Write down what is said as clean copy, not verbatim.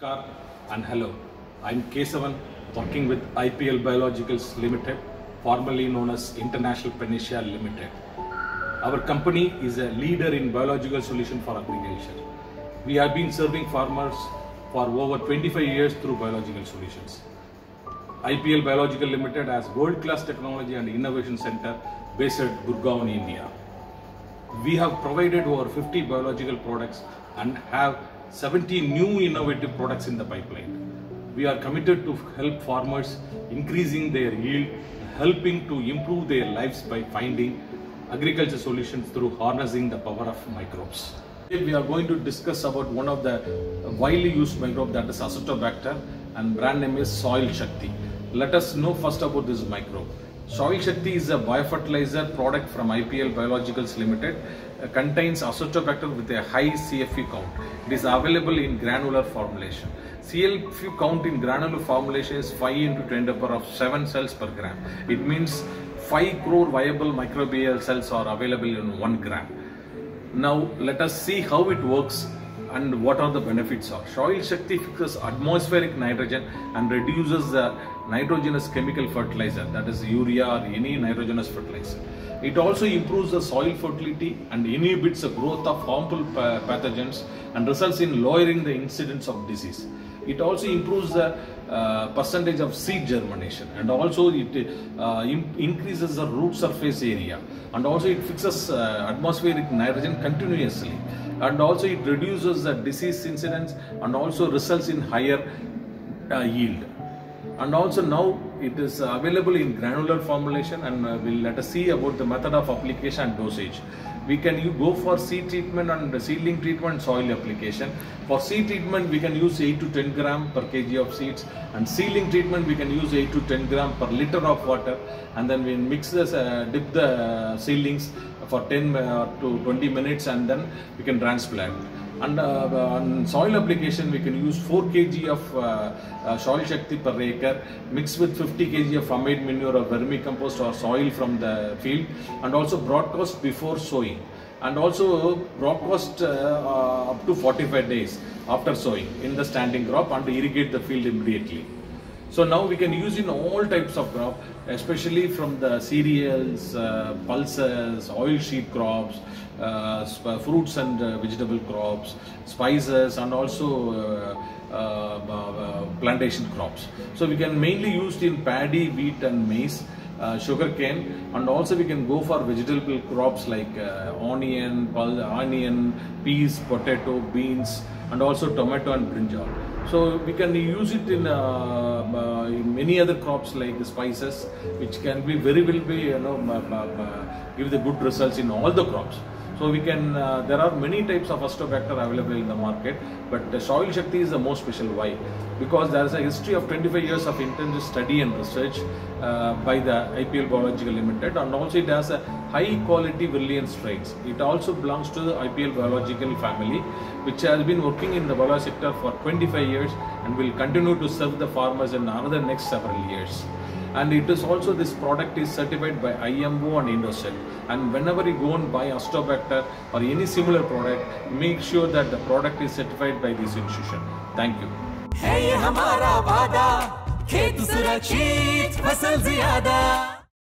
Namaskar and hello. I'm Kesavan, working with IPL Biologicals Limited, formerly known as International Panacea Limited. Our company is a leader in biological solution for agriculture. We have been serving farmers for over 25 years through biological solutions. IPL Biological Limited has world-class technology and innovation center based at Gurgaon, India. We have provided over 50 biological products and have 70 new innovative products in the pipeline. We are committed to help farmers increasing their yield, helping to improve their lives by finding agriculture solutions through harnessing the power of microbes. Today we are going to discuss about one of the widely used microbe, that is Azotobacter, and brand name is Soil Shakti. Let us know first about this microbe. Soil Shakti is a biofertilizer product from IPL Biologicals Limited. Contains Azotobacter with a high CFE count. It is available in granular formulation. CFE count in granular formulation is 5 into 10 to the power of 7 cells per gram. It means 5 crore viable microbial cells are available in 1 gram. Now let us see how it works and what are the benefits of. Soil Shakti fixes atmospheric nitrogen and reduces the nitrogenous chemical fertilizer, that is urea or any nitrogenous fertilizer. It also improves the soil fertility and inhibits the growth of harmful pathogens and results in lowering the incidence of disease. It also improves the percentage of seed germination, and also it increases the root surface area, and also it fixes atmospheric nitrogen continuously, and also it reduces the disease incidence and also results in higher yield. And also now it is available in granular formulation, and let us see about the method of application and dosage. We can go for seed treatment and seedling treatment, soil application. For seed treatment we can use 8 to 10 gram per kg of seeds, and seedling treatment we can use 8 to 10 gram per liter of water, and then we mix this, dip the seedlings for 10 to 20 minutes, and then we can transplant. And on soil application we can use 4 kg of Soil Shakti per acre mixed with 50 kg of farmyard manure or vermicompost or soil from the field, and also broadcast before sowing, and also broadcast up to 45 days after sowing in the standing crop, and irrigate the field immediately. So now we can use in all types of crop, especially from the cereals, pulses, oilseed crops, fruits and vegetable crops, spices, and also plantation crops. So we can mainly use in paddy, wheat and maize, sugarcane, and also we can go for vegetable crops like onion, peas, potato, beans, and also tomato and brinjal. So we can use it in many other crops like the spices, which can be give the good results in all the crops. So we can, there are many types of Azotobacter available in the market, but the Soil Shakti is the most special. Why? Because there is a history of 25 years of intensive study and research by the IPL Biological Limited, and also it has a high quality brilliant strains. It also belongs to the IPL Biological family, which has been working in the biology sector for 25 years and will continue to serve the farmers in another next several years. And it is also, this product is certified by IMO and Indocell. And whenever you go and buy Azotobacter or any similar product, make sure that the product is certified by this institution. Thank you. है ये हमारा वादा, खेत सुरक्षित, फसल ज़्यादा।